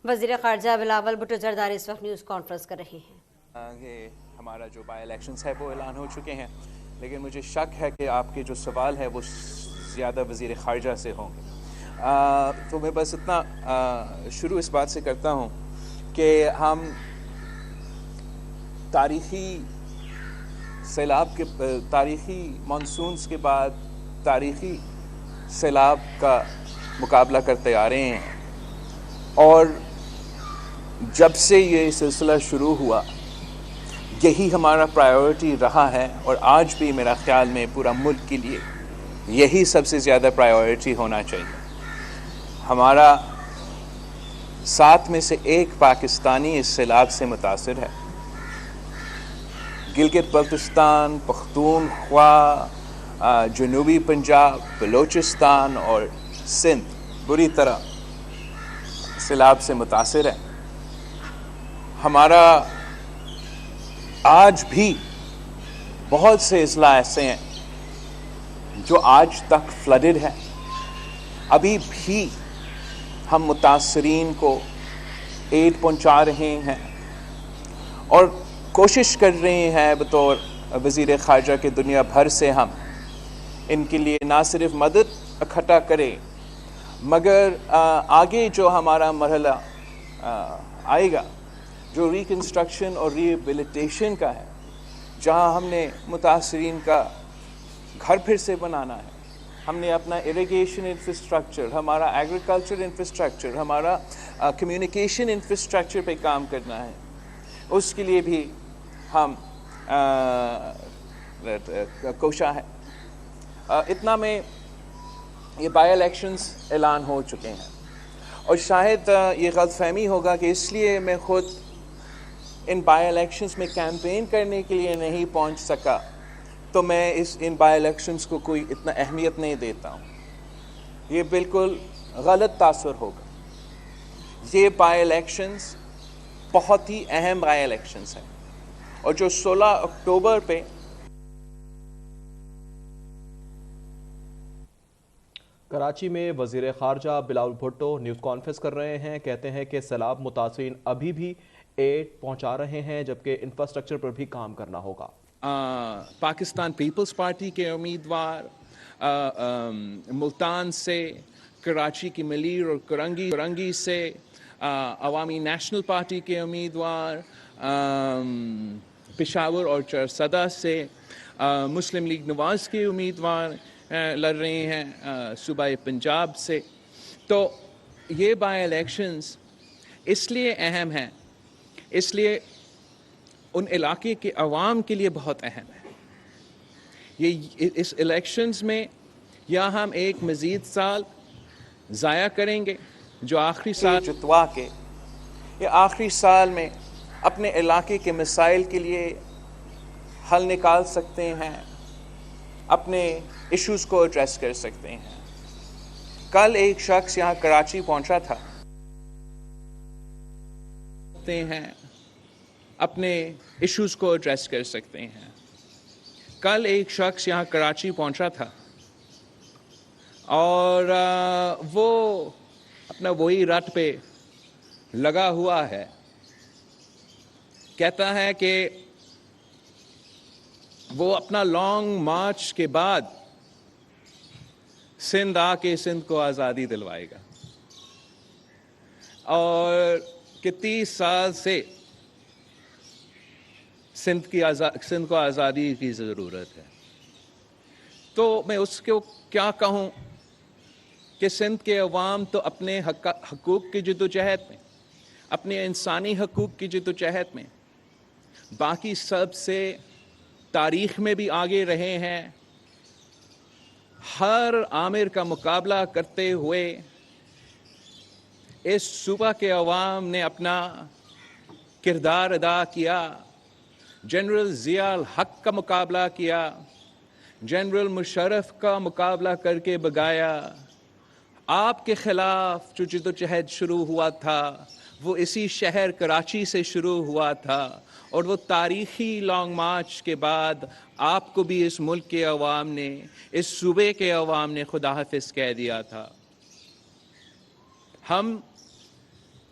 وزیر خارجہ بلاول بھٹو زرداری اس وقت نیوز کانفرنس کر رہے ہیں کہ ہمارا جو بائی الیکشنز ہے وہ اعلان ہو چکے ہیں، لیکن مجھے شک ہے کہ آپ کے جو سوال ہے وہ زیادہ وزیر خارجہ سے ہوں گے، تو میں بس اتنا شروع اس بات سے کرتا ہوں کہ ہم تاریخی سیلاب کے تاریخی مانسونز کے بعد تاریخی سیلاب کا مقابلہ کرتے آ رہے ہیں، اور جب سے یہ سلسلہ شروع ہوا یہی ہمارا پرائیورٹی رہا ہے، اور آج بھی میرا خیال میں پورا ملک کے لیے یہی سب سے زیادہ پرائیورٹی ہونا چاہیے۔ ہمارا 7 میں سے 1 پاکستانی اس سیلاب سے متاثر ہے۔ گلگت بلتستان، پختونخوا، جنوبی پنجاب، بلوچستان اور سندھ بری طرح سیلاب سے متاثر ہے۔ ہمارا آج بھی بہت سے اضلاع ایسے ہیں جو آج تک فلڈڈ ہے۔ ابھی بھی ہم متاثرین کو ایڈ پہنچا رہے ہیں اور کوشش کر رہے ہیں بطور وزیر خارجہ کے دنیا بھر سے ہم ان کے لیے نہ صرف مدد اکٹھا کریں، مگر آگے جو ہمارا مرحلہ آئے گا جو ریکنسٹرکشن اور ریہیبلیٹیشن کا ہے، جہاں ہم نے متاثرین کا گھر پھر سے بنانا ہے، ہم نے اپنا اریگیشن انفراسٹرکچر، ہمارا ایگریکلچر انفراسٹرکچر، ہمارا کمیونیکیشن انفراسٹرکچر پہ کام کرنا ہے، اس کے لیے بھی ہم کوشاں ہیں۔ اتنا میں یہ بائی الیکشنز اعلان ہو چکے ہیں، اور شاید یہ غلط فہمی ہوگا کہ اس لیے میں خود ان بائی الیکشنز میں کیمپین کرنے کے لیے نہیں پہنچ سکا تو میں ان بائی الیکشنز کو کوئی اتنا اہمیت نہیں دیتا ہوں۔ یہ بالکل غلط تاثر ہوگا۔ یہ بائی الیکشنز بہت ہی اہم بائی الیکشنز ہیں، اور جو 16 اکتوبر پہ کراچی میں وزیر خارجہ بلاول بھٹو نیوز کانفرنس کر رہے ہیں، کہتے ہیں کہ سیلاب متاثرین ابھی بھی ایڈ پہنچا رہے ہیں جبکہ انفراسٹرکچر پر بھی کام کرنا ہوگا۔ پاکستان پیپلز پارٹی کے امیدوار ملتان سے، کراچی کی ملیر اور کرنگی سے، عوامی نیشنل پارٹی کے امیدوار پشاور اور چرسدہ سے، مسلم لیگ نواز کے امیدوار لڑ رہے ہیں صوبہ پنجاب سے۔ تو یہ بائی الیکشنز اس لیے اہم ہیں، اس لیے ان علاقے کے عوام کے لیے بہت اہم ہے۔ اس الیکشنز میں یا ہم ایک مزید سال ضائع کریں گے جو آخری سال جتوا کے، یا آخری سال میں اپنے علاقے کے مسائل کے لیے حل نکال سکتے ہیں، اپنے ایشوز کو ایڈریس کر سکتے ہیں۔ کل ایک شخص یہاں کراچی پہنچا تھا، ہیں اپنے ایشوز کو ایڈریس کر سکتے ہیں۔ کل ایک شخص یہاں کراچی پہنچا تھا اور وہ اپنا وہی رٹ پہ لگا ہوا ہے، کہتا ہے کہ وہ اپنا لانگ مارچ کے بعد سندھ آ کے سندھ کو آزادی دلوائے گا، اور کہ 30 سال سے سندھ کو آزادی کی ضرورت ہے۔ تو میں اس کو کیا کہوں کہ سندھ کے عوام تو اپنے حقوق کی جدوجہد میں، اپنے انسانی حقوق کی جدوجہد میں باقی سب سے تاریخ میں بھی آگے رہے ہیں۔ ہر آمر کا مقابلہ کرتے ہوئے اس صوبہ کے عوام نے اپنا کردار ادا کیا، جنرل ضیاء الحق کا مقابلہ کیا، جنرل مشرف کا مقابلہ کر کے بگایا۔ آپ کے خلاف جو جدوجہد شروع ہوا تھا وہ اسی شہر کراچی سے شروع ہوا تھا، اور وہ تاریخی لانگ مارچ کے بعد آپ کو بھی اس ملک کے عوام نے، اس صوبے کے عوام نے خدا حافظ کہہ دیا تھا۔ ہم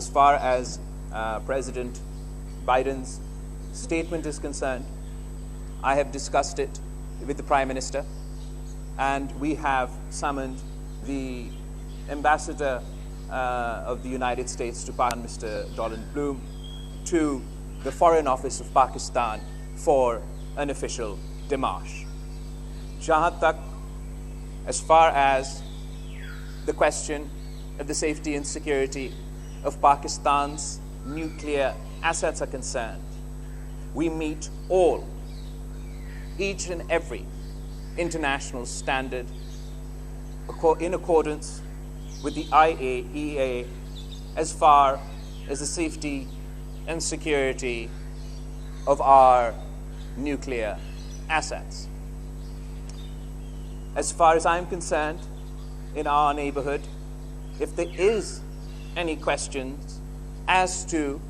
As far as President Biden's statement is concerned, I have discussed it with the Prime Minister and we have summoned the Ambassador of the United States to Pakistan, Mr. Donald Bloom, to the Foreign Office of Pakistan for an official démarche. Jahan tak, as far as the question of the safety and security of Pakistan's nuclear assets are concerned, we meet each and every international standard in accordance with the IAEA as far as the safety and security of our nuclear assets. As far as I'm concerned, in our neighborhood, if there is any questions as to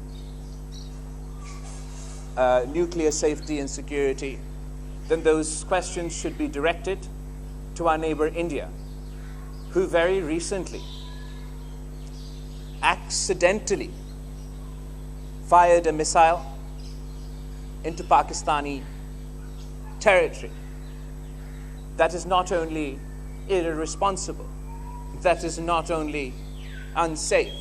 nuclear safety and security, then those questions should be directed to our neighbor India, who very recently accidentally fired a missile into Pakistani territory. That is not only irresponsible, that is not only unsafe,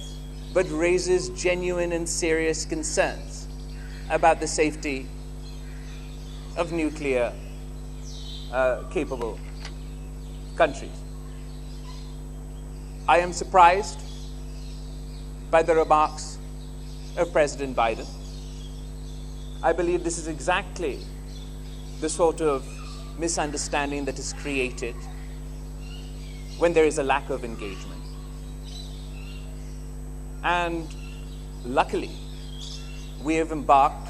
but raises genuine and serious concerns about the safety of nuclear capable countries. I am surprised by the remarks of President Biden. I believe this is exactly the sort of misunderstanding that is created when there is a lack of engagement. And luckily, we have embarked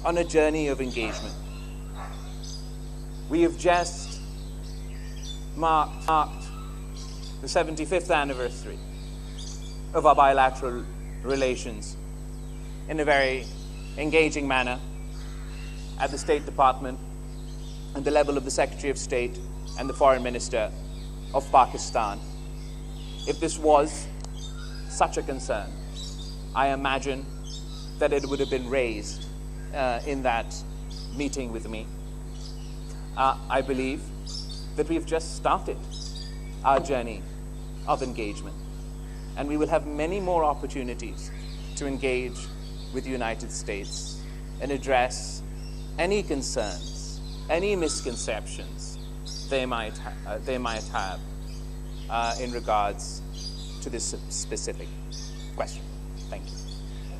on a journey of engagement. We have just marked the 75th anniversary of our bilateral relations in a very engaging manner at the State Department and the level of the Secretary of State and the Foreign Minister of Pakistan. If this was such a concern, I imagine that it would have been raised in that meeting with me. I believe that we've just started our journey of engagement, and we will have many more opportunities to engage with the United States and address any concerns, any misconceptions they might have in regards to this specific question. Thank you.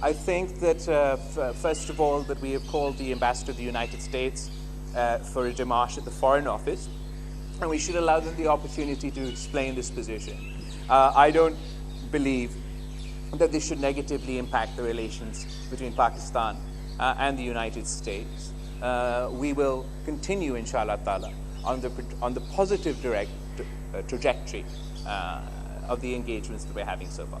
I think that, first of all, that we have called the Ambassador of the United States for a démarche at the Foreign Office, and we should allow them the opportunity to explain this position. I don't believe that this should negatively impact the relations between Pakistan and the United States. We will continue, inshallah ta'ala, on the positive trajectory of the engagements that we're having so far.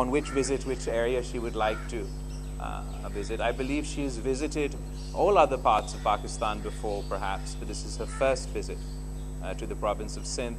on which area she would like to visit. I believe she has visited all other parts of Pakistan before perhaps, but this is her first visit to the province of Sindh,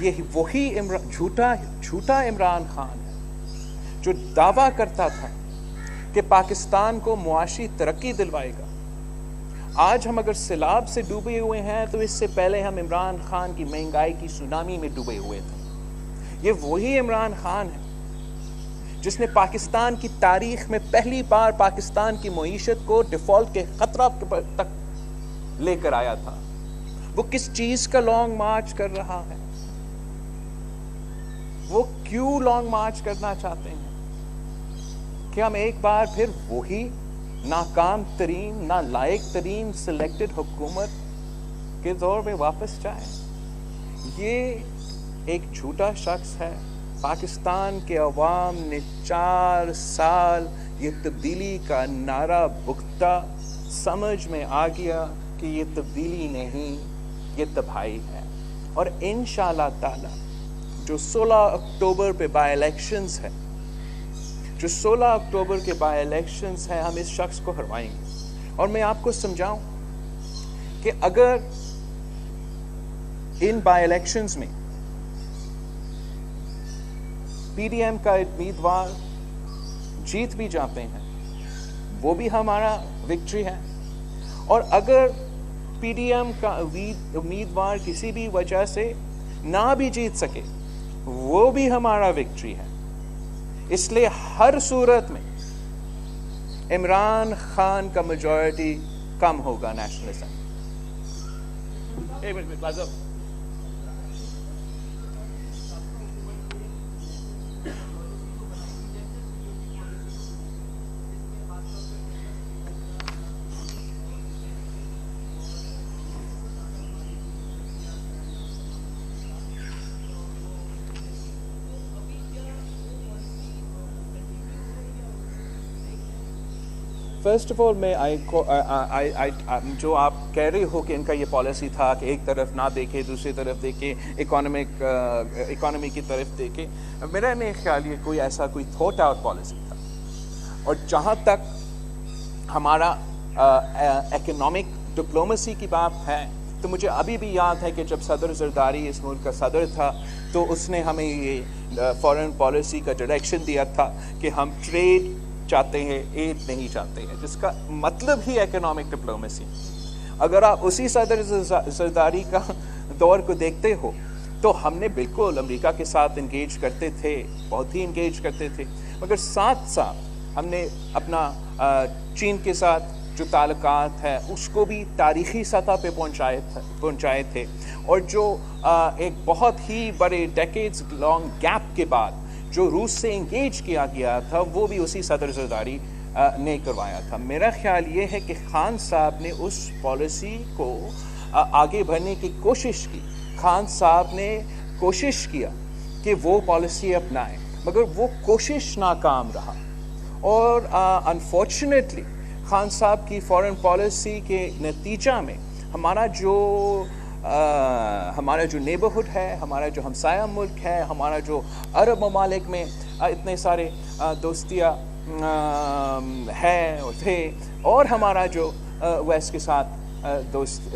یہ وہی جھوٹا عمران خان ہے جو دعویٰ کرتا تھا کہ پاکستان کو معاشی ترقی دلوائے گا. آج ہم اگر سیلاب سے ڈوبے ہوئے ہیں تو اس سے پہلے ہم عمران خان کی مہنگائی کی سونامی میں ڈوبے ہوئے تھے. یہ وہی عمران خان ہے جس نے پاکستان کی تاریخ میں پہلی بار پاکستان کی معیشت کو ڈیفالٹ کے خطرہ تک لے کر آیا تھا. وہ کس چیز کا لانگ مارچ کر رہا ہے؟ وہ کیوں لانگ مارچ کرنا چاہتے ہیں؟ کہ ہم ایک بار پھر وہی ناکام ترین نالائق ترین سلیکٹڈ حکومت کے دور میں واپس جائیں. یہ ایک جھوٹا شخص ہے. پاکستان کے عوام نے 4 سال یہ تبدیلی کا نعرہ بکتا سمجھ میں آ گیا کہ یہ تبدیلی نہیں، یہ تباہی ہے. اور انشاءاللہ تعالی جو 16 اکتوبر پہ بائی الیکشنز ہے، جو 16 اکتوبر کے بائی الیکشنز ہیں، ہم اس شخص کو ہروائیں گے. اور میں آپ کو سمجھاؤں کہ اگر ان بائی الیکشنز میں پی ڈی ایم کا امیدوار جیت بھی جاتے ہیں، وہ بھی ہمارا وکٹری ہے. اور اگر پی ڈی ایم کا امیدوار کسی بھی وجہ سے نہ بھی جیت سکے، وہ بھی ہمارا وکٹری ہے. اس لیے ہر صورت میں عمران خان کا میجورٹی کم ہوگا نیشنل اسمبلی. ایک منٹ بازو. فرسٹ آف آل میں جو آپ کہہ رہے ہو کہ ان کا یہ پالیسی تھا کہ ایک طرف نہ دیکھے دوسری طرف دیکھے، اکانومی کی طرف دیکھے، میرا نہیں خیال یہ کوئی ایسا کوئی تھوٹ آؤٹ پالیسی تھا. اور جہاں تک ہمارا اکنامک ڈپلومیسی کی بات ہے تو مجھے ابھی بھی یاد ہے کہ جب صدر زرداری اس ملک کا صدر تھا تو اس نے ہمیں یہ فارن پالیسی کا ڈائریکشن دیا تھا کہ ہم ٹریڈ چاہتے ہیں، ایڈ نہیں چاہتے ہیں، جس کا مطلب ہی اکنامک ڈپلومیسی. اگر آپ اسی صدر زرداری کا دور کو دیکھتے ہو تو ہم نے بالکل امریکہ کے ساتھ انگیج کرتے تھے، بہت ہی انگیج کرتے تھے، مگر ساتھ ساتھ ہم نے اپنا چین کے ساتھ جو تعلقات ہے اس کو بھی تاریخی سطح پہ پہنچائے تھے. اور جو ایک بہت ہی بڑے ڈیکیڈز لانگ گیپ کے بعد جو روس سے انگیج کیا گیا تھا وہ بھی اسی صدر زرداری نے کروایا تھا. میرا خیال یہ ہے کہ خان صاحب نے اس پالیسی کو آگے بڑھنے کی کوشش کی. خان صاحب نے کوشش کیا کہ وہ پالیسی اپنائیں، مگر وہ کوشش ناکام رہا. اور انفارچونیٹلی خان صاحب کی فارن پالیسی کے نتیجہ میں ہمارا جو نیبرہڈ ہے، ہمارا جو ہمسایہ ملک ہے، ہمارا جو عرب ممالک میں اتنے سارے دوستیاں ہیں اور تھے، اور ہمارا جو ویسٹ کے ساتھ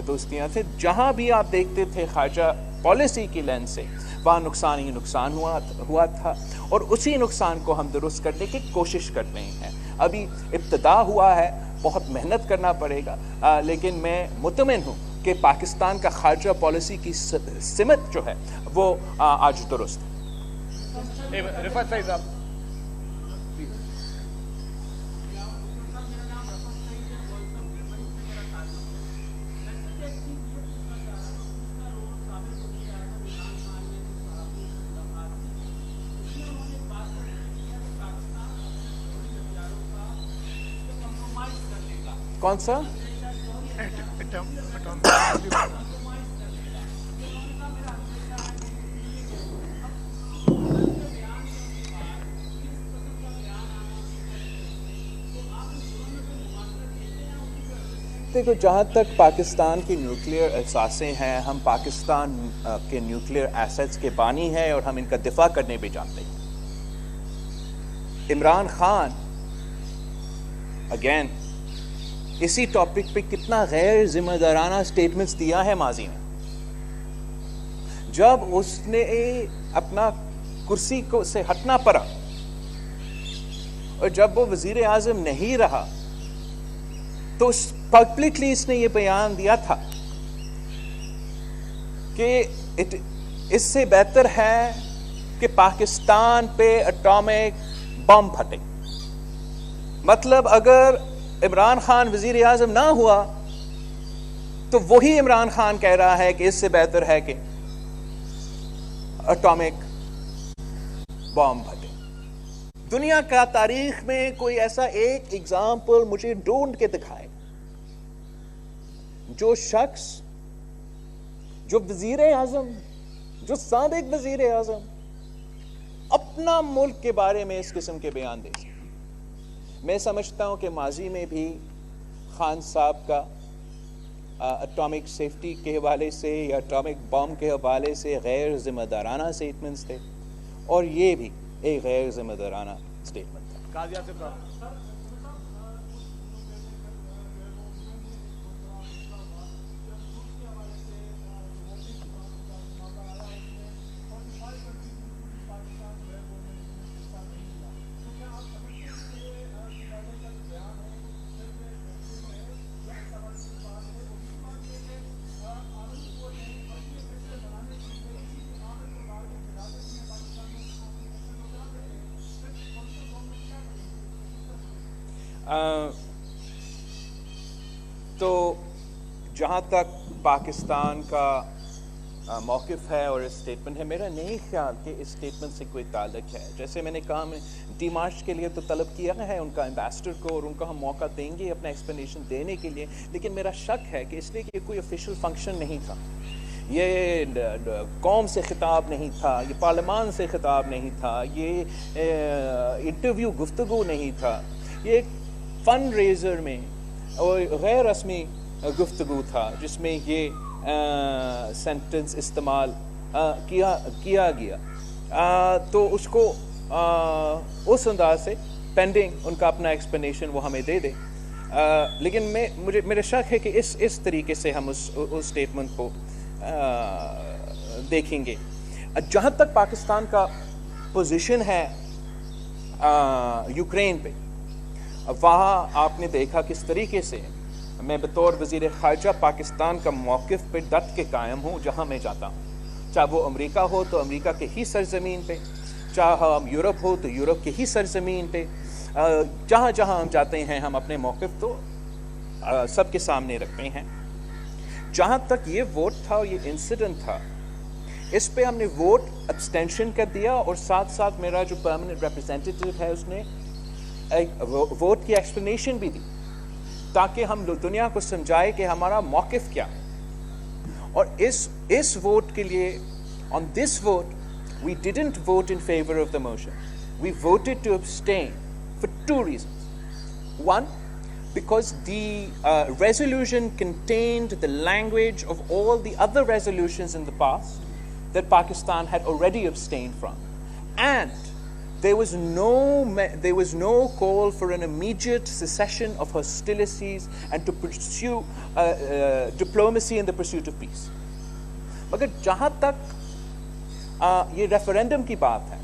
دوستیاں تھے، جہاں بھی آپ دیکھتے تھے خارجہ پالیسی کی لینس سے وہاں نقصان ہی نقصان ہوا تھا. اور اسی نقصان کو ہم درست کرنے کی کوشش کر رہے ہیں. ابھی ابتدا ہوا ہے، بہت محنت کرنا پڑے گا، لیکن میں مطمئن ہوں کہ پاکستان کا خارجہ پالیسی کی سمت جو ہے وہ آج درست ہے. رفعت سعید صاحب کون سا؟ دیکھو، جہاں تک پاکستان کی نیوکلیئر اثاثے ہیں، ہم پاکستان کے نیوکلیئر ایسٹس کے بانی ہیں اور ہم ان کا دفاع کرنے بھی جانتے ہیں. عمران خان اگین اسی ٹاپک پہ کتنا غیر ذمہ دارانہ سٹیٹمنٹس دیا ہے ماضی میں. جب اس نے اپنا کرسی کو سے ہٹنا پڑا اور جب وہ وزیر اعظم نہیں رہا تو پبلکلی اس نے یہ بیان دیا تھا کہ اس سے بہتر ہے کہ پاکستان پہ اٹامک بم پھٹے. مطلب اگر عمران خان وزیر اعظم نہ ہوا تو وہی عمران خان کہہ رہا ہے کہ اس سے بہتر ہے کہ اٹامک بم پھٹے. دنیا کا تاریخ میں کوئی ایسا ایک ایگزامپل مجھے ڈھونڈ کے دکھائے جو شخص جو وزیر اعظم جو سابق وزیر اعظم اپنا ملک کے بارے میں اس قسم کے بیان دے سکے. میں سمجھتا ہوں کہ ماضی میں بھی خان صاحب کا اٹامک سیفٹی کے حوالے سے یا اٹامک بم کے حوالے سے غیر ذمہ دارانہ سٹیٹمنٹس تھے اور یہ بھی ایک غیر ذمہ دارانہ سٹیٹمنٹ تھا. قاضی آصف صاحب. تو جہاں تک پاکستان کا موقف ہے اور اسٹیٹمنٹ ہے، میرا نہیں خیال کہ اس اسٹیٹمنٹ سے کوئی تعلق ہے. جیسے میں نے کہا، میں ڈی مارچ کے لیے تو طلب کیا ہے ان کا امبیسڈر کو اور ان کو ہم موقع دیں گے اپنا ایکسپلینیشن دینے کے لیے، لیکن میرا شک ہے کہ اس لیے کہ کوئی آفیشیل فنکشن نہیں تھا، یہ قوم سے خطاب نہیں تھا، یہ پارلیمان سے خطاب نہیں تھا، یہ انٹرویو گفتگو نہیں تھا، یہ ایک فنڈ ریزر میں اور غیر رسمی گفتگو تھا جس میں یہ سینٹنس استعمال کیا گیا. تو اس کو اس انداز سے پینڈنگ ان کا اپنا ایکسپلینیشن وہ ہمیں دے دے. لیکن میرا شک ہے کہ اس طریقے سے ہم اس اسٹیٹمنٹ کو دیکھیں گے. جہاں تک پاکستان کا پوزیشن ہے یوکرین پہ، وہاں آپ نے دیکھا کس طریقے سے میں بطور وزیر خارجہ پاکستان کا موقف پہ ڈٹ کے قائم ہوں جہاں میں جاتا ہوں، چاہے وہ امریکہ ہو تو امریکہ کے ہی سرزمین پہ، چاہے ہم یورپ ہو تو یورپ کے ہی سرزمین پہ، جہاں جہاں ہم جاتے ہیں ہم اپنے موقف تو سب کے سامنے رکھتے ہیں. جہاں تک یہ ووٹ تھا اور یہ انسیڈنٹ تھا، اس پہ ہم نے ووٹ ابسٹینشن کر دیا اور ساتھ ساتھ میرا جو پرماننٹ ریپرزینٹیٹیو ہے اس نے ووٹ کی ایکسپلینیشن بھی دی تاکہ ہم دنیا کو سمجھائے کہ ہمارا موقف کیا. اور اس ووٹ کے لیے on this vote we didn't vote in favour of the motion, we voted to abstain for two reasons. One, because the resolution contained the language of all the other resolutions in the past that Pakistan had already abstained from, and there was no call for an immediate cessation of hostilities and to pursue diplomacy in the pursuit of peace. مگر جہاں تک یہ referendum کی بات ہے،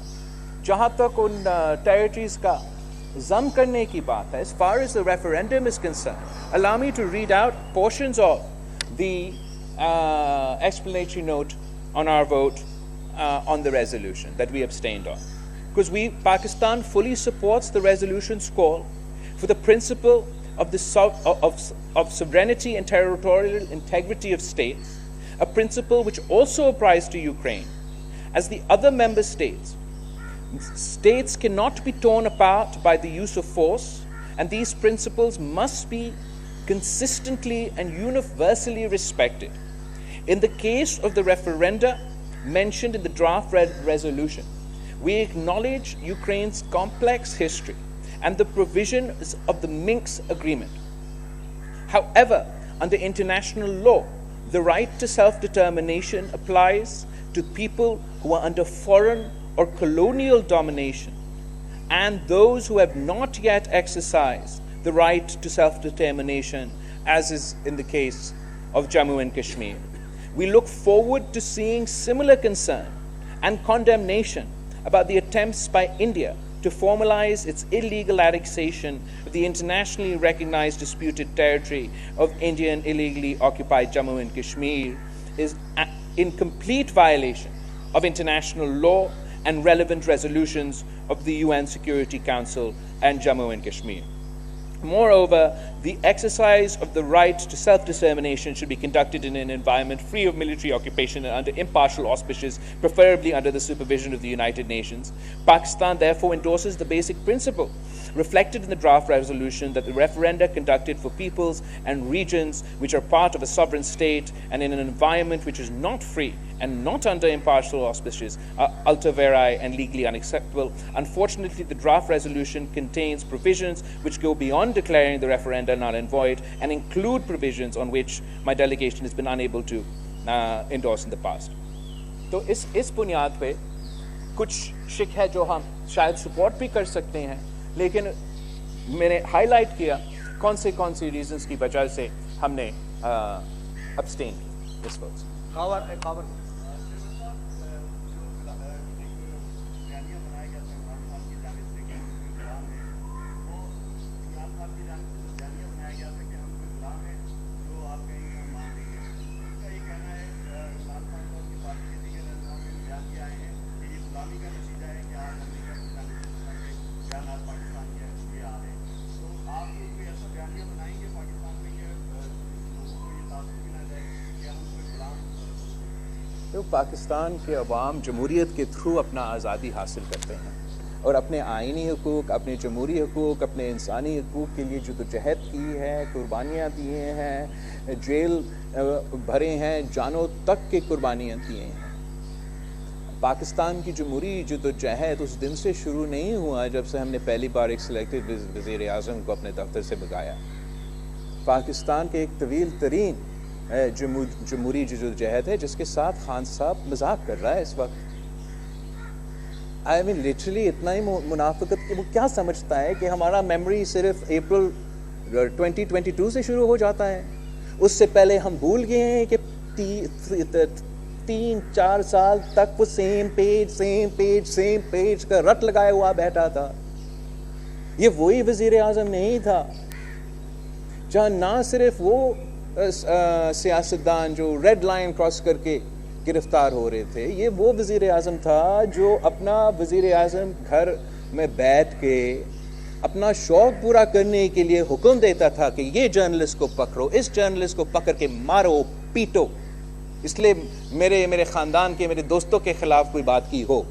جہاں تک ان territories کا ضم کرنے کی بات ہے، as far as the referendum is concerned, allow me to read out portions of the explanatory note on our vote on the resolution that we abstained on. Because Pakistan fully supports the resolution's call for the principle of sovereignty and territorial integrity of states, a principle which also applies to Ukraine. As the other member states, states cannot be torn apart by the use of force, and these principles must be consistently and universally respected. In the case of the referenda mentioned in the draft resolution, we acknowledge Ukraine's complex history and the provisions of the Minsk Agreement. However, under international law, the right to self-determination applies to people who are under foreign or colonial domination, and those who have not yet exercised the right to self-determination, as is in the case of Jammu and Kashmir. We look forward to seeing similar concern and condemnation about the attempts by India to formalize its illegal annexation of the internationally recognized disputed territory of Indian illegally occupied Jammu and Kashmir is in complete violation of international law and relevant resolutions of the UN Security Council and Jammu and Kashmir. Moreover, the exercise of the right to self-determination should be conducted in an environment free of military occupation and under impartial auspices, preferably under the supervision of the United Nations. Pakistan therefore endorses the basic principle reflected in the draft resolution that the referenda conducted for peoples and regions which are part of a sovereign state and in an environment which is not free and not under impartial auspices are ultra vires and legally unacceptable. Unfortunately, the draft resolution contains provisions which go beyond declaring the referenda null and void and include provisions on which my delegation has been unable to endorse in the past. تو اس بنیاد پہ کچھ شک ہے جو ہم شاید support بھی کر سکتے ہیں، لیکن میں نے ہائی لائٹ کیا کون سی ریزنز کی وجہ سے ہم نے ابسٹین کی اس وقت. پاکستان کے عوام جمہوریت کے تھرو اپنا آزادی حاصل کرتے ہیں اور اپنے آئینی حقوق، اپنے جمہوری حقوق، اپنے انسانی حقوق کے لیے جدوجہد کی ہے، قربانیاں دیے ہیں، جیل بھرے ہیں، جانوں تک کی قربانیاں دیے ہیں. پاکستان کی جمہوری جدوجہد اس دن سے شروع نہیں ہوا جب سے ہم نے پہلی بار ایک سلیکٹڈ وزیر اعظم کو اپنے دفتر سے بھگایا. پاکستان کے ایک طویل ترین جمہوری جدوجہد ہے جس کے ساتھ خان صاحب مذاق کر رہا ہے اس وقت. لٹرلی اتنا ہی منافقت کہ وہ کیا سمجھتا ہے کہ ہمارا میموری صرف اپریل 2022 سے شروع ہو جاتا ہے. اس سے پہلے ہم بھول گئے ہیں کہ 3-4 سال تک وہ سیم پیج کا رٹ لگائے ہوا بیٹھا تھا. یہ وہی وزیر اعظم نہیں تھا جہاں نہ صرف وہ سیاستدان جو ریڈ لائن کراس کر کے گرفتار ہو رہے تھے، یہ وہ وزیر اعظم تھا جو اپنا وزیر اعظم گھر میں بیٹھ کے اپنا شوق پورا کرنے کے لیے حکم دیتا تھا کہ یہ جرنلسٹ کو پکڑو، اس جرنلسٹ کو پکڑ کے مارو پیٹو، اس لیے میرے خاندان کے میرے دوستوں کے خلاف کوئی بات کی ہو.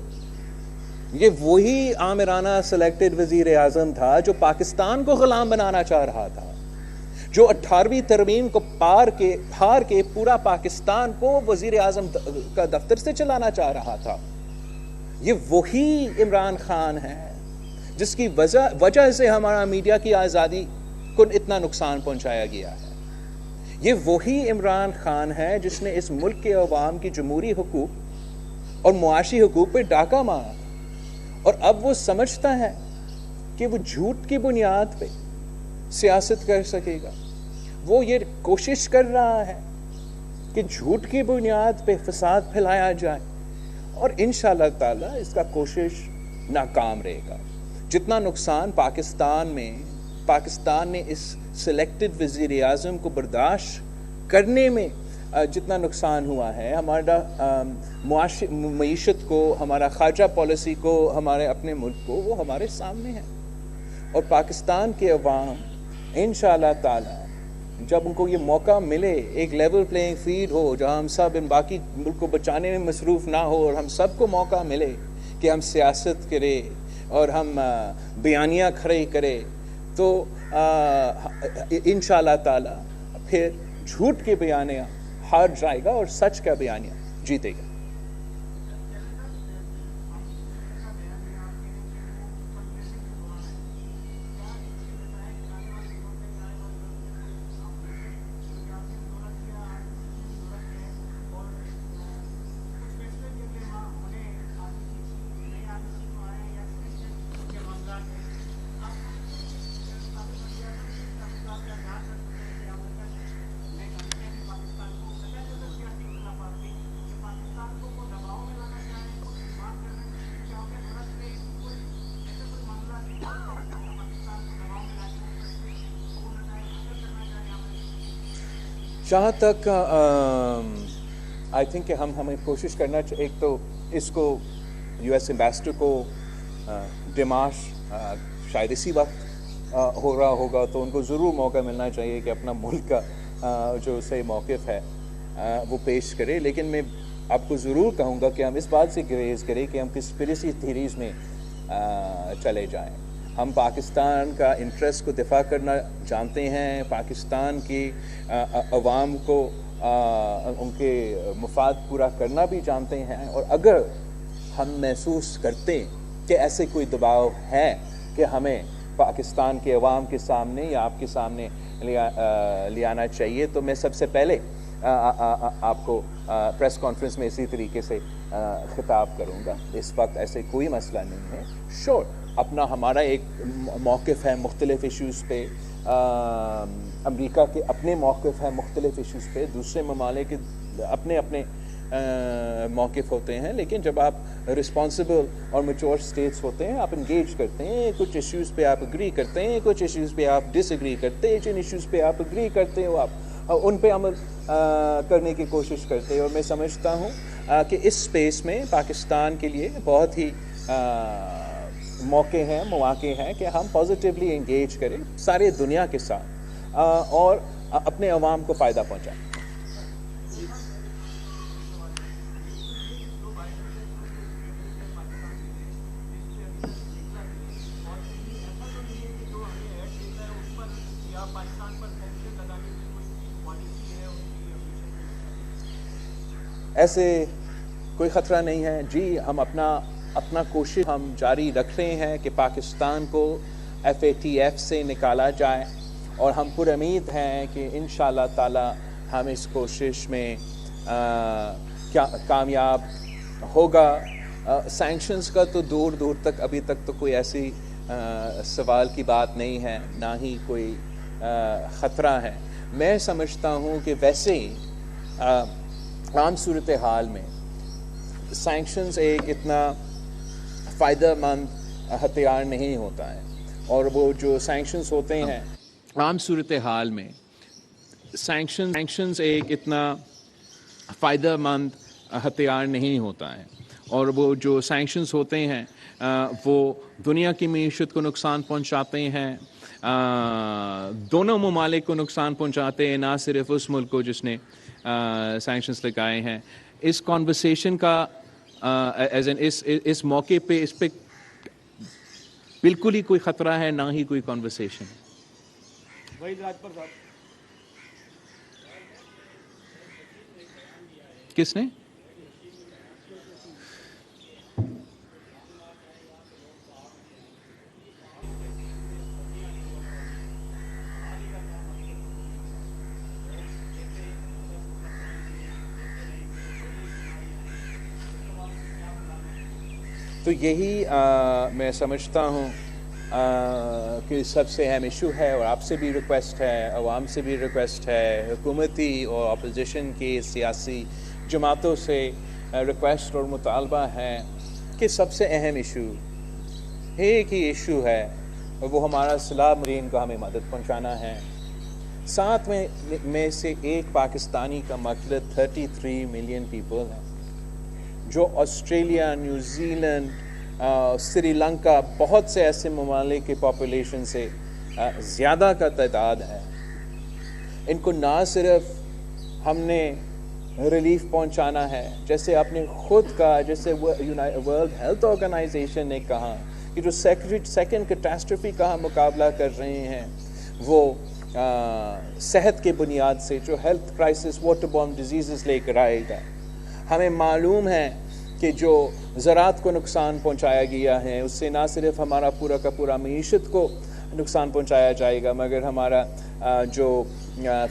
یہ وہی آمرانہ سلیکٹڈ وزیر اعظم تھا جو پاکستان کو غلام بنانا چاہ رہا تھا، جو 18ویں ترمیم کو پار کے پورا پاکستان کو وزیر اعظم کا دفتر سے چلانا چاہ رہا تھا. یہ وہی عمران خان ہے جس کی وجہ سے ہمارا میڈیا کی آزادی کو اتنا نقصان پہنچایا گیا ہے. یہ وہی عمران خان ہے جس نے اس ملک کے عوام کی جمہوری حقوق اور معاشی حقوق پہ ڈاکہ مارا، اور اب وہ سمجھتا ہے کہ وہ جھوٹ کی بنیاد پہ سیاست کر سکے گا. وہ یہ کوشش کر رہا ہے کہ جھوٹ کی بنیاد پہ فساد پھیلایا جائے، اور انشاءاللہ تعالی اس کا کوشش ناکام رہے گا. جتنا نقصان پاکستان نے اس سلیکٹڈ وزیر اعظم کو برداشت کرنے میں جتنا نقصان ہوا ہے، ہمارا معیشت کو، ہمارا خارجہ پالیسی کو، ہمارے اپنے ملک کو، وہ ہمارے سامنے ہے. اور پاکستان کے عوام انشاءاللہ تعالی جب ان کو یہ موقع ملے، ایک لیول پلینگ فیلڈ ہو جہاں ہم سب ان باقی ملک کو بچانے میں مصروف نہ ہو، اور ہم سب کو موقع ملے کہ ہم سیاست کریں اور ہم بیانیہ کھڑے کریں، تو انشاءاللہ تعالی پھر جھوٹ کے بیانیہ ہار جائے گا اور سچ کا بیانیہ جیتے گا. جہاں تک آئی تھنک کہ ہمیں کوشش کرنا ایک تو اس کو یو ایس ایمبیسڈر کو ڈیمارش شاید اسی وقت ہو رہا ہوگا، تو ان کو ضرور موقع ملنا چاہیے کہ اپنا ملک کا جو صحیح موقف ہے وہ پیش کرے. لیکن میں آپ کو ضرور کہوں گا کہ ہم اس بات سے گریز کریں کہ ہم کنسپریسی تھیریز میں چلے جائیں. ہم پاکستان کا انٹرسٹ کو دفاع کرنا جانتے ہیں، پاکستان کی عوام کو ان کے مفاد پورا کرنا بھی جانتے ہیں، اور اگر ہم محسوس کرتے کہ ایسے کوئی دباؤ ہے کہ ہمیں پاکستان کے عوام کے سامنے یا آپ کے سامنے لے آنا چاہیے، تو میں سب سے پہلے آپ کو پریس کانفرنس میں اسی طریقے سے خطاب کروں گا. اس وقت ایسے کوئی مسئلہ نہیں ہے. شور اپنا ہمارا ایک موقف ہے مختلف ایشوز پہ، امریکہ کے اپنے موقف ہے مختلف ایشوز پہ، دوسرے ممالک کے اپنے اپنے موقف ہوتے ہیں، لیکن جب آپ رسپانسبل اور میچور اسٹیٹس ہوتے ہیں، آپ انگیج کرتے ہیں، کچھ ایشوز پہ آپ اگری کرتے ہیں، کچھ ایشوز پہ آپ ڈس ایگری کرتے ہیں، جن ایشوز پہ آپ اگری کرتے ہو آپ ان پہ عمل کرنے کی کوشش کرتے ہیں. اور میں سمجھتا ہوں کہ اس اسپیس میں پاکستان کے لیے بہت ہی مواقع ہیں کہ ہم پازیٹیولی انگیج کریں سارے دنیا کے ساتھ اور اپنے عوام کو فائدہ پہنچائیں. ایسے کوئی خطرہ نہیں ہے جی. ہم اپنا کوشش ہم جاری رکھ رہے ہیں کہ پاکستان کو FATF سے نکالا جائے، اور ہم پر امید ہیں کہ انشاءاللہ تعالی ہم اس کوشش میں کامیاب ہوگا. سینکشنز کا تو دور تک ابھی تک تو کوئی ایسی سوال کی بات نہیں ہے، نہ ہی کوئی خطرہ ہے. میں سمجھتا ہوں کہ ویسے ہی عام صورتحال میں سینکشنز ایک اتنا فائدہ مند ہتھیار نہیں ہوتا ہے، اور وہ جو سینکشنز ہوتے ہیں عام صورتحال میں سینکشنز ایک اتنا فائدہ مند ہتھیار نہیں ہوتا ہے، اور وہ جو سینکشنز ہوتے ہیں وہ دنیا کی معیشت کو نقصان پہنچاتے ہیں، دونوں ممالک کو نقصان پہنچاتے ہیں، نہ صرف اس ملک کو جس نے سینکشنز لگائے ہیں. اس کانورسیشن کا اس موقع پہ اس پہ بالکل ہی کوئی خطرہ ہے، نہ ہی کوئی کانورسیشن. وحید راجپر صاحب. کس نے؟ تو یہی میں سمجھتا ہوں کہ سب سے اہم ایشو ہے، اور آپ سے بھی ریکویسٹ ہے، عوام سے بھی ریکویسٹ ہے، حکومتی اور اپوزیشن کی سیاسی جماعتوں سے ریکویسٹ اور مطالبہ ہے کہ سب سے اہم ایشو ایک ہی ایشو ہے، وہ ہمارا صلاح مرین کو ہمیں مدد پہنچانا ہے. ساتھ میں سے ایک پاکستانی کا مقصد 33 ملین پیپل ہیں، جو Australia, New Zealand, Sri Lanka, بہت سے ایسے ممالک کی پاپولیشن سے زیادہ کا تعداد ہے. ان کو نہ صرف ہم نے ریلیف پہنچانا ہے، جیسے آپ نے خود کہا، جیسے ورلڈ ہیلتھ آرگنائزیشن نے کہا کہ جو سیکنڈ کیٹاسٹرفی کا ہم مقابلہ کر رہے ہیں وہ صحت کے بنیاد سے، جو health crisis water born diseases لے کر آئے گا. ہمیں معلوم ہے کہ جو زراعت کو نقصان پہنچایا گیا ہے، اس سے نہ صرف ہمارا پورا کا پورا معیشت کو نقصان پہنچایا جائے گا، مگر ہمارا جو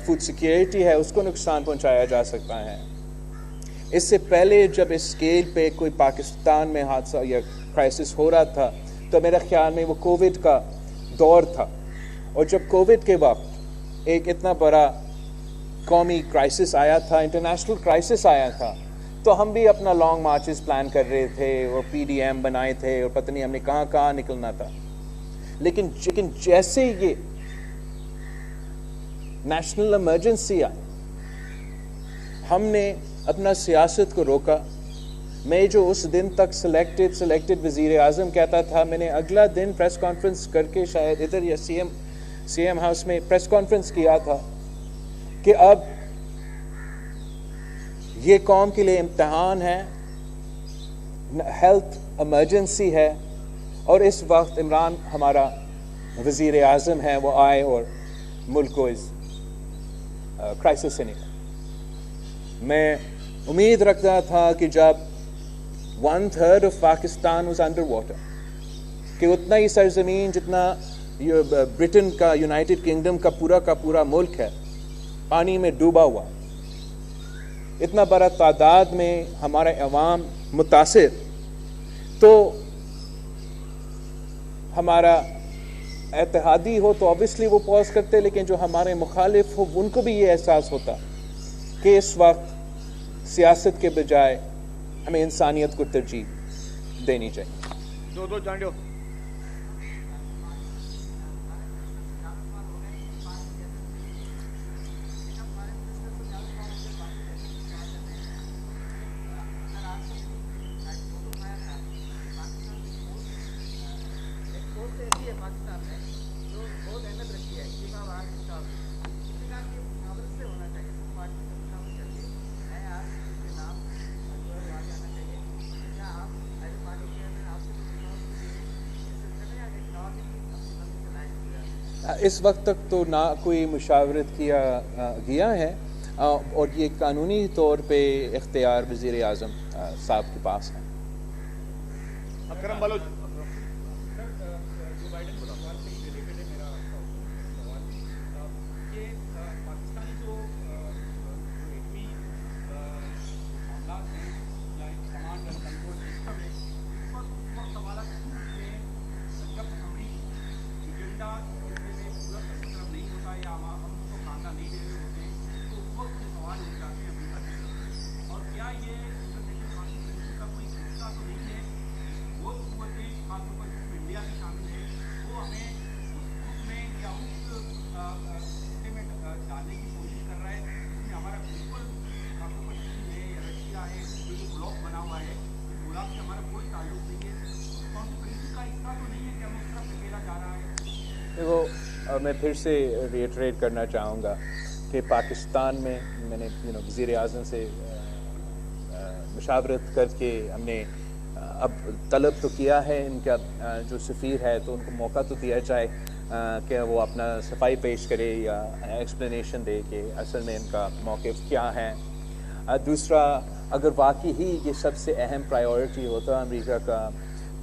فوڈ سیکیورٹی ہے اس کو نقصان پہنچایا جا سکتا ہے. اس سے پہلے جب اس اسکیل پہ کوئی پاکستان میں حادثہ یا کرائسس ہو رہا تھا تو میرے خیال میں وہ کووڈ کا دور تھا، اور جب کووڈ کے وقت ایک اتنا بڑا قومی کرائسس آیا تھا، انٹرنیشنل کرائسس آیا تھا، تو ہم بھی اپنا لانگ مارچز پلان کر رہے تھے اور PDM بنائے تھے، اور پتہ نہیں ہم نے کہاں نکلنا تھا. لیکن جیسے یہ نیشنل ایمرجنسی آئی ہم نے اپنا سیاست کو روکا. میں جو اس دن تک سلیکٹڈ وزیر اعظم کہتا تھا, میں نے اگلا دن پریس کانفرنس کر کے شاید ادھر یا سی ایم ہاؤس میں پریس کانفرنس کیا تھا کہ اب یہ قوم کے لیے امتحان ہے, ہیلتھ ایمرجنسی ہے, اور اس وقت عمران ہمارا وزیر اعظم ہے, وہ آئے اور ملک کو اس کرائسس سے نکلا. میں امید رکھتا تھا کہ جب 1/3 of Pakistan was under water, کہ اتنا ہی سرزمین جتنا برٹن کا, یونائٹڈ کنگڈم کا پورا ملک ہے, پانی میں ڈوبا ہوا, اتنا بڑا تعداد میں ہمارے عوام متاثر, تو ہمارا اتحادی ہو تو obviously وہ پوز کرتے, لیکن جو ہمارے مخالف ہو ان کو بھی یہ احساس ہوتا کہ اس وقت سیاست کے بجائے ہمیں انسانیت کو ترجیح دینی چاہیے. دو چانڈیو. اس وقت تک تو نہ کوئی مشاورت کیا گیا ہے, اور یہ قانونی طور پہ اختیار وزیر اعظم صاحب کے پاس ہے. اکرم بلوچ. میں پھر سے ریٹریٹ کرنا چاہوں گا کہ پاکستان میں نے وزیر اعظم سے مشاورت کر کے ہم نے اب طلب تو کیا ہے, ان کا جو سفیر ہے تو ان کو موقع تو دیا جائے کہ وہ اپنا صفائی پیش کرے یا ایکسپلینیشن دے کہ اصل میں ان کا موقف کیا ہے. دوسرا, اگر واقعی ہی یہ سب سے اہم پرائیورٹی ہوتا امریکہ کا,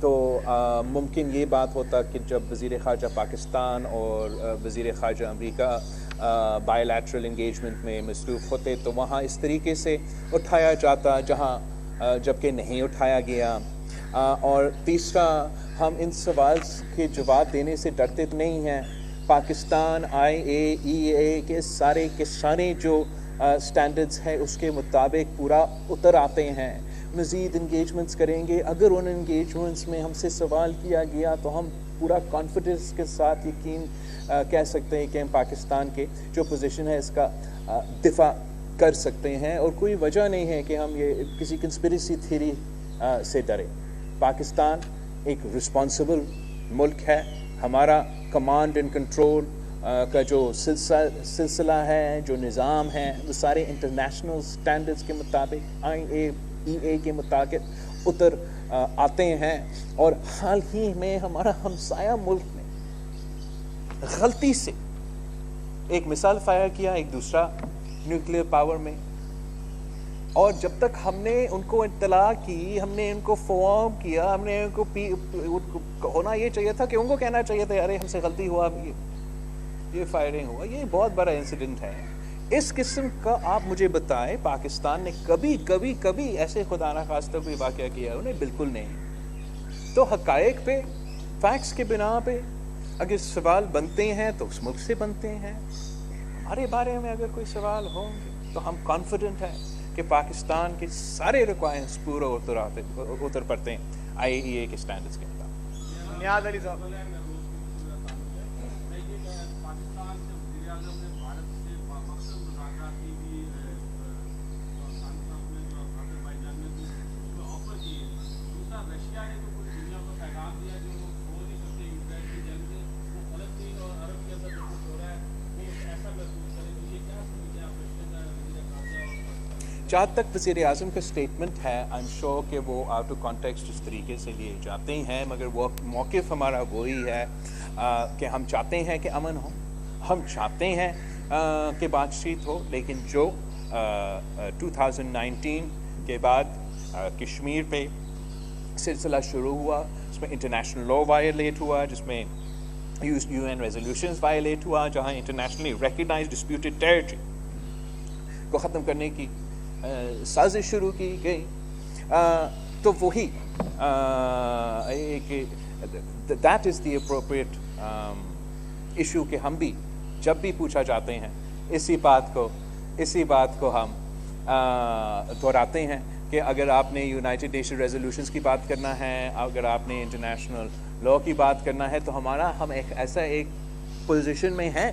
تو ممکن یہ بات ہوتا کہ جب وزیر خارجہ پاکستان اور وزیر خارجہ امریکہ بائی لیٹرل انگیجمنٹ میں مصروف ہوتے تو وہاں اس طریقے سے اٹھایا جاتا جہاں جبکہ نہیں اٹھایا گیا. اور تیسرا, ہم ان سوال کے جواب دینے سے ڈرتے تو نہیں ہیں. پاکستان IAEA کے سارے جو سٹینڈرڈز ہیں اس کے مطابق پورا اتر آتے ہیں. مزید انگیجمنٹس کریں گے. اگر ان انگیجمنٹس میں ہم سے سوال کیا گیا تو ہم پورا کانفیڈنس کے ساتھ یقین کہہ سکتے ہیں کہ ہم پاکستان کے جو پوزیشن ہے اس کا دفاع کر سکتے ہیں, اور کوئی وجہ نہیں ہے کہ ہم یہ کسی کنسپریسی تھیوری سے ڈریں. پاکستان ایک رسپانسبل ملک ہے. ہمارا کمانڈ اینڈ کنٹرول کا جو سلسلہ ہے, جو نظام ہے, وہ سارے انٹرنیشنل سٹینڈرڈز کے مطابق IAEA کے مطابق اتر آتے ہیں. اور حال ہی میں ہمارا ہمسایہ ملک نے غلطی سے ایک مثال فائر کیا ایک دوسرا نیوکلیئر پاور میں, اور جب تک ہم نے ان کو اطلاع کی, ہم نے ان کو فارم کیا, ہم نے ان کو ہونا یہ چاہیے تھا کہ ان کو کہنا چاہیے تھا ارے ہم سے غلطی ہوا, یہ فائرنگ ہوا, یہ بہت بڑا انسیڈنٹ ہے. اس قسم کا آپ مجھے بتائیں پاکستان نے کبھی ایسے خدا نخواستہ کوئی واقعہ کیا ہے؟ انہیں بالکل نہیں. تو حقائق پہ, فیکٹس کے بنا پہ اگر سوال بنتے ہیں تو اس ملک سے بنتے ہیں. ہمارے بارے میں اگر کوئی سوال ہوں گے تو ہم کانفیڈنٹ ہیں کہ پاکستان کے سارے ریکوائرمنٹس پورا اتر پڑتے ہیں IAEA کے سٹینڈرڈز کے مطابق. نیاز علی صاحب. جہاں تک وزیر اعظم کا اسٹیٹمنٹ ہے آئی ایم شیور کہ وہ آؤٹ آف کانٹیکسٹ اس طریقے سے لیے جاتے ہیں، مگر وہ موقف ہمارا وہی ہے کہ ہم چاہتے ہیں کہ امن ہو، ہم چاہتے ہیں کہ بات چیت ہو، لیکن جو 2019 کے بعد کشمیر پہ سلسلہ شروع ہوا، اس میں انٹرنیشنل لا وائلیٹ ہوا، جس میں یو این ریزولوشنز وائلیٹ ہوا، جہاں انٹرنیشنلی ریکگنائزڈ ڈسپیوٹڈ ٹیریٹری کو ختم کرنے کی سازش شروع کی گئی، تو وہی that is the appropriate issue کہ ہم بھی جب بھی پوچھا جاتے ہیں اسی بات کو ہم دہراتے ہیں کہ اگر آپ نے یونائٹڈ نیشن ریزولوشنز کی بات کرنا ہے، اگر آپ نے انٹرنیشنل لا کی بات کرنا ہے، تو ہم ایک پوزیشن میں ہیں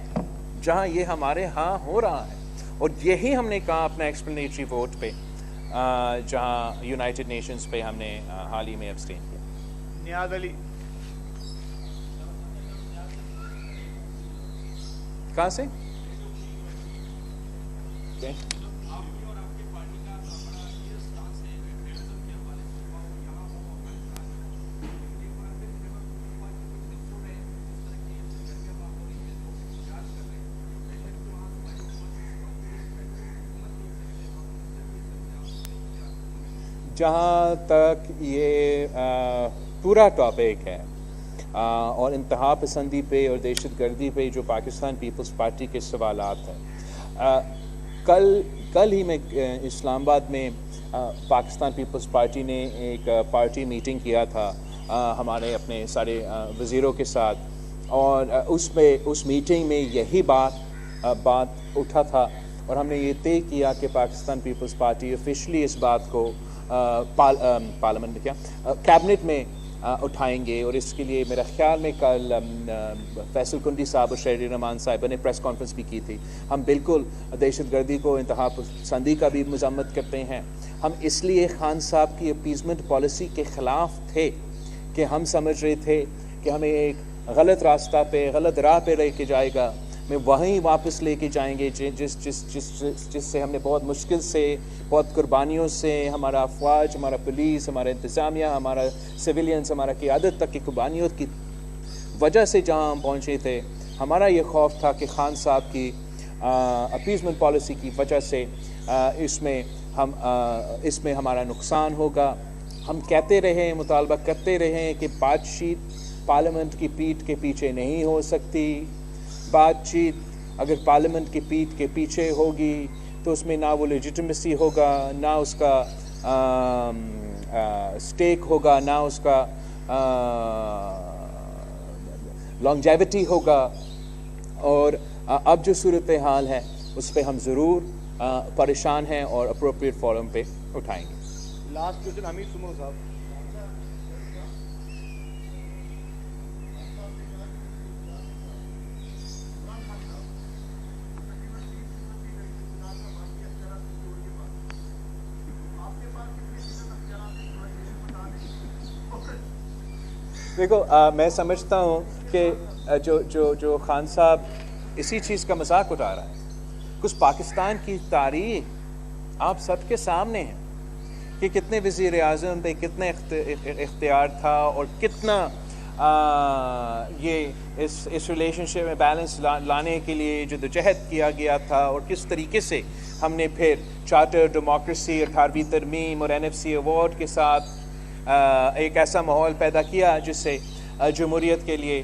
جہاں یہ ہمارے ہاں ہو رہا ہے، اور یہی ہم نے کہا اپنا ایکسپلینیٹری ووٹ پہ، جہاں یونائٹڈ نیشنز پہ ہم نے حال ہی میں ابسٹین کیا۔ نیاز علی کہاں سے؟ جہاں تک یہ پورا ٹاپک ہے اور انتہا پسندی پہ اور دہشت گردی پہ جو پاکستان پیپلز پارٹی کے سوالات ہیں، کل ہی میں اسلام آباد میں پاکستان پیپلز پارٹی نے ایک پارٹی میٹنگ کیا تھا ہمارے اپنے سارے وزیروں کے ساتھ، اور اس میٹنگ میں یہی بات اٹھا تھا، اور ہم نے یہ طے کیا کہ پاکستان پیپلز پارٹی آفیشلی اس بات کو پارلیمنٹ میں کیبنٹ میں اٹھائیں گے، اور اس کے لیے میرا خیال میں کل فیصل کنڈی صاحب اور شہری رحمان صاحب نے پریس کانفرنس بھی کی تھی۔ ہم بالکل دہشت گردی کو، انتہا پسندی کا بھی مذمت کرتے ہیں۔ ہم اس لیے خان صاحب کی اپیزمنٹ پالیسی کے خلاف تھے کہ ہم سمجھ رہے تھے کہ ہمیں ایک غلط راستہ پہ، غلط راہ پہ لے کے جائے گا، میں وہیں واپس لے کے جائیں گے جس سے ہم نے بہت مشکل سے، بہت قربانیوں سے، ہمارا افواج، ہمارا پولیس، ہمارا انتظامیہ، ہمارا سویلینز، ہمارا قیادت تک کی قربانیوں کی وجہ سے جہاں ہم پہنچے تھے، ہمارا یہ خوف تھا کہ خان صاحب کی اپیزمنٹ پالیسی کی وجہ سے اس میں ہمارا نقصان ہوگا۔ ہم کہتے رہے، مطالبہ کرتے رہے کہ بات چیت پارلیمنٹ کی پیٹھ کے پیچھے نہیں ہو سکتی، بات چیت اگر پارلیمنٹ کی پیٹھ کے پیچھے ہوگی تو اس میں نہ وہ لیجیٹمیسی ہوگا، نہ اس کا سٹیک ہوگا، نہ اس کا لانگیویٹی ہوگا، اور اب جو صورتحال ہے اس پہ ہم ضرور پریشان ہیں اور اپروپریٹ فورم پہ اٹھائیں گے۔ لاسٹ کوشچن حمید سمرو صاحب۔ دیکھو میں سمجھتا ہوں کہ جو خان صاحب اسی چیز کا مذاق اٹھا رہا ہے، کچھ پاکستان کی تاریخ آپ سب کے سامنے ہے کہ کتنے وزیر اعظم پہ کتنے اختیار تھا، اور کتنا یہ اس ریلیشن شپ میں بیلنس لانے کے لیے جدوجہد کیا گیا تھا، اور کس طریقے سے ہم نے پھر چارٹر ڈیموکریسی، 18ویں ترمیم اور NFC ایوارڈ کے ساتھ ایک ایسا ماحول پیدا کیا جس سے جمہوریت کے لیے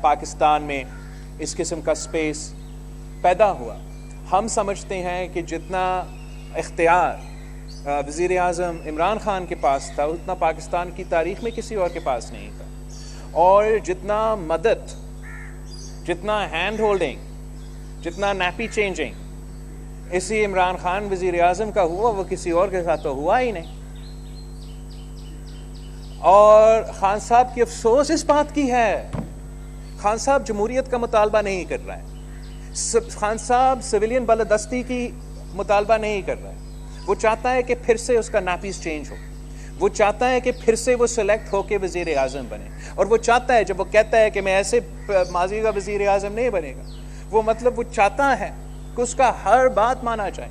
پاکستان میں اس قسم کا سپیس پیدا ہوا۔ ہم سمجھتے ہیں کہ جتنا اختیار وزیر اعظم عمران خان کے پاس تھا، اتنا پاکستان کی تاریخ میں کسی اور کے پاس نہیں تھا، اور جتنا مدد، جتنا ہینڈ ہولڈنگ، جتنا نیپی چینجنگ اسی عمران خان وزیر اعظم کا ہوا، وہ کسی اور کے ساتھ تو ہوا ہی نہیں۔ اور خان صاحب کی افسوس اس بات کی ہے، خان صاحب جمہوریت کا مطالبہ نہیں کر رہا ہے، خان صاحب سویلین بالادستی کی مطالبہ نہیں کر رہا ہے، وہ چاہتا ہے کہ پھر سے اس کا ناپیس چینج ہو، وہ چاہتا ہے کہ پھر سے وہ سلیکٹ ہو کے وزیر اعظم بنے, اور وہ چاہتا ہے, جب وہ کہتا ہے کہ میں ایسے ماضی کا وزیر اعظم نہیں بنے گا, وہ مطلب وہ چاہتا ہے کہ اس کا ہر بات مانا جائے.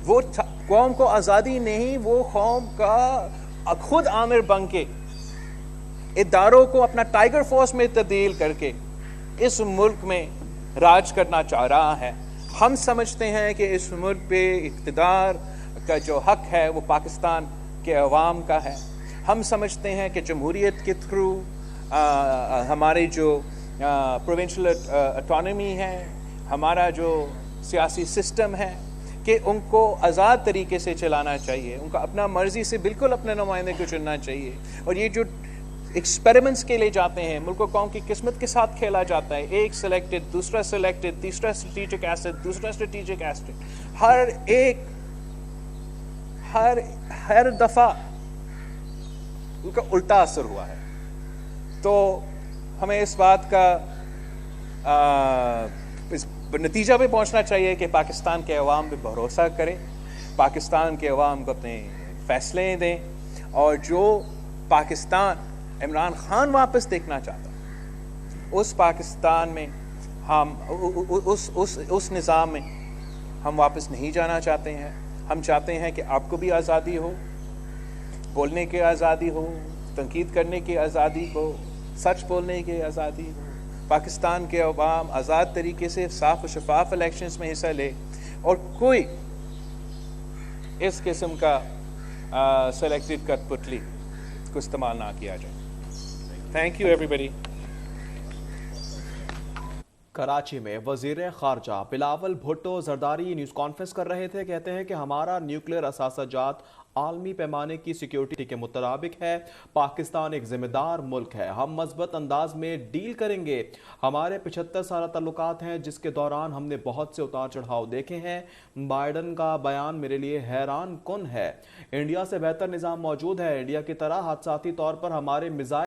وہ قوم کو آزادی نہیں, وہ قوم کا خود آمر بن کے اداروں کو اپنا ٹائیگر فورس میں تبدیل کر کے اس ملک میں راج کرنا چاہ رہا ہے. ہم سمجھتے ہیں کہ اس ملک پہ اقتدار کا جو حق ہے وہ پاکستان کے عوام کا ہے. ہم سمجھتے ہیں کہ جمہوریت کے تھرو ہمارے جو پروونشل اٹانومی ہے, ہمارا جو سیاسی سسٹم ہے, کہ ان کو آزاد طریقے سے چلانا چاہیے, ان کو اپنا مرضی سے بالکل اپنے نمائندے کو چننا چاہیے. اور یہ جو ایکسپیریمنٹس کے لیے جاتے ہیں, ملک و قوم کی قسمت کے ساتھ کھیلا جاتا ہے, ایک سلیکٹڈ, دوسرا سلیکٹڈ, تیسرا اسٹریٹجک ایسٹ, دوسرا اسٹریٹجک ایسٹ, ہر دفعہ ان کا الٹا اثر ہوا ہے. تو ہمیں اس بات کا اس نتیجہ پہ پہنچنا چاہیے کہ پاکستان کے عوام پہ بھروسہ کرے, پاکستان کے عوام کو اپنے فیصلے دیں, اور جو پاکستان عمران خان واپس دیکھنا چاہتا اس پاکستان میں ہم اس نظام میں ہم واپس نہیں جانا چاہتے ہیں. ہم چاہتے ہیں کہ آپ کو بھی آزادی ہو, بولنے کی آزادی ہو, تنقید کرنے کی آزادی ہو, سچ بولنے کی آزادی ہو, پاکستان کے عوام آزاد طریقے سے صاف و شفاف الیکشنز میں حصہ لے, اور کوئی اس قسم کا سلیکٹڈ کٹ پتلی کو استعمال نہ کیا جائے. تھینک یو ایوری بڈی. کراچی میں وزیر خارجہ بلاول بھٹو زرداری نیوز کانفرنس کر رہے تھے. کہتے ہیں کہ ہمارا نیوکلیئر اثاثہ جات عالمی پیمانے کی سیکیورٹی کے مطابق ہے. پاکستان ایک ذمہ دار ملک ہے, ہم مثبت انداز میں ڈیل کریں گے. ہمارے 75 سالہ تعلقات ہیں جس کے دوران ہم نے بہت سے اتار چڑھاؤ دیکھے ہیں. بائیڈن کا بیان میرے لیے حیران کن ہے. انڈیا سے بہتر نظام موجود ہے. انڈیا کی طرح حادثاتی طور پر ہمارے میزائل